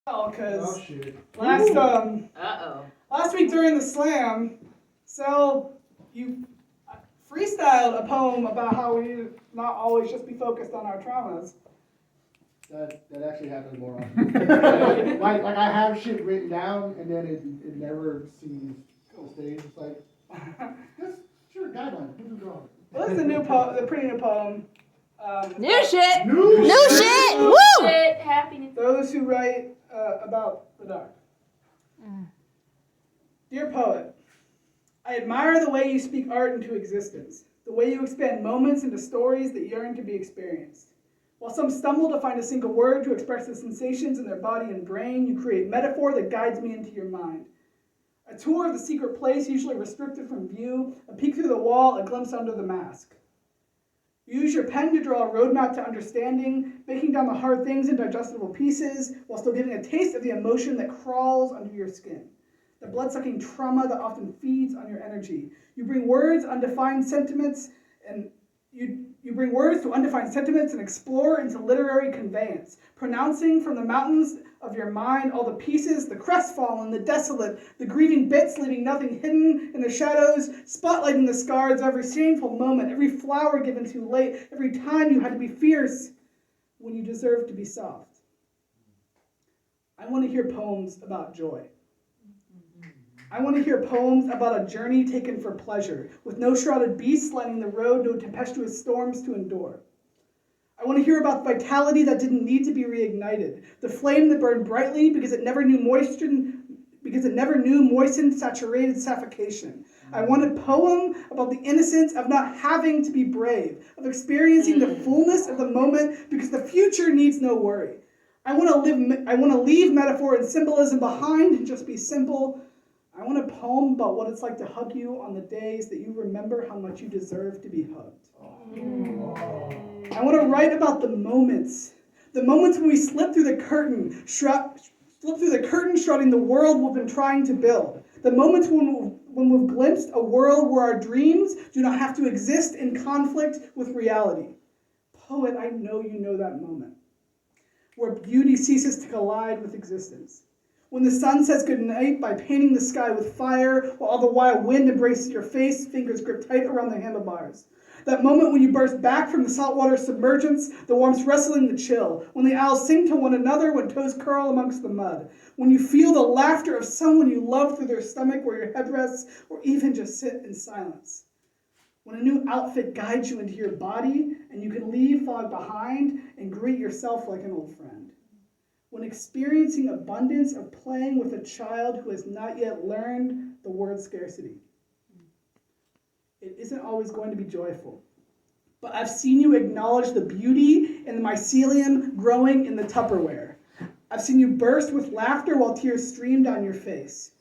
Because last week during the slam, so you freestyled a poem about how we not always just be focused on our traumas. That actually happens more often. like I have shit written down and then it never sees the stage. It's like that's sure guideline. Well, this is the pretty new poem. New shit! New shit! Woo! Shit, happiness. Those who write about the dark. Dear poet, I admire the way you speak art into existence, the way you expand moments into stories that yearn to be experienced. While some stumble to find a single word to express the sensations in their body and brain, you create metaphor that guides me into your mind. A tour of the secret place, usually restricted from view, a peek through the wall, a glimpse under the mask. You use your pen to draw a roadmap to understanding, breaking down the hard things in digestible pieces, while still giving a taste of the emotion that crawls under your skin. The blood-sucking trauma that often feeds on your energy. You bring words, undefined sentiments, and you bring words to undefined sentiments and explore into literary conveyance, pronouncing from the mountains of your mind all the pieces, the crestfallen, the desolate, the grieving bits, leaving nothing hidden in the shadows, spotlighting the scars of every shameful moment, every flower given too late, every time you had to be fierce when you deserved to be soft. I want to hear poems about joy. I want to hear poems about a journey taken for pleasure, with no shrouded beasts lining the road, no tempestuous storms to endure. I want to hear about vitality that didn't need to be reignited, the flame that burned brightly because it never knew moistened, saturated suffocation. I want a poem about the innocence of not having to be brave, of experiencing the fullness of the moment because the future needs no worry. I want to leave metaphor and symbolism behind and just be simple. I want a poem about what it's like to hug you on the days that you remember how much you deserve to be hugged. I want to write about the moments when we slip through the curtain, shrouding the world we've been trying to build. The moments when we've glimpsed a world where our dreams do not have to exist in conflict with reality. Poet, I know you know that moment, where beauty ceases to collide with existence. When the sun says goodnight by painting the sky with fire, while all the while wind embraces your face, fingers grip tight around the handlebars. That moment when you burst back from the saltwater submergence, the warmth wrestling the chill. When the owls sing to one another, when toes curl amongst the mud. When you feel the laughter of someone you love through their stomach where your head rests, or even just sit in silence. When a new outfit guides you into your body, and you can leave fog behind and greet yourself like an old friend. When experiencing abundance of playing with a child who has not yet learned the word scarcity. It isn't always going to be joyful, but I've seen you acknowledge the beauty in the mycelium growing in the Tupperware. I've seen you burst with laughter while tears stream down your face.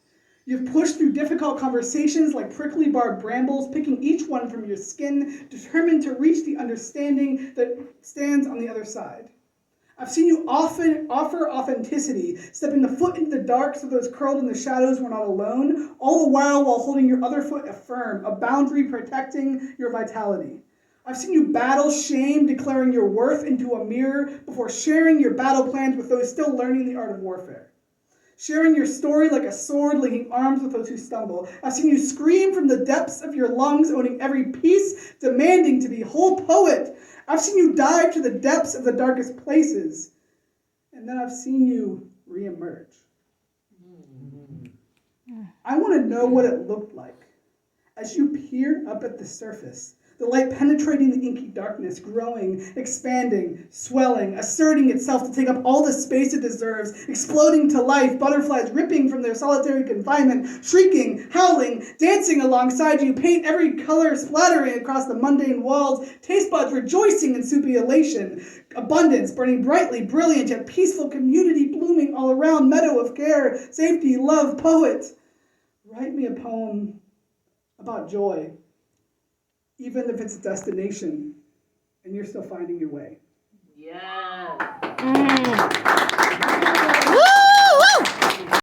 You've pushed through difficult conversations like prickly barbed brambles, picking each one from your skin, determined to reach the understanding that stands on the other side. I've seen you often offer authenticity, stepping the foot into the dark so those curled in the shadows were not alone, all the while holding your other foot firm, a boundary protecting your vitality. I've seen you battle shame, declaring your worth into a mirror before sharing your battle plans with those still learning the art of warfare. Sharing your story like a sword, linking arms with those who stumble. I've seen you scream from the depths of your lungs, owning every piece, demanding to be whole poet. I've seen you dive to the depths of the darkest places, and then I've seen you reemerge. I want to know what it looked like as you peer up at the surface, the light penetrating the inky darkness, growing, expanding, swelling, asserting itself to take up all the space it deserves, exploding to life, butterflies ripping from their solitary confinement, shrieking, howling, dancing alongside you, paint every color splattering across the mundane walls, taste buds rejoicing in soupy elation, abundance burning brightly, brilliant, yet peaceful community blooming all around, meadow of care, safety, love, poet. Write me a poem about joy, even if it's a destination and you're still finding your way. Yeah.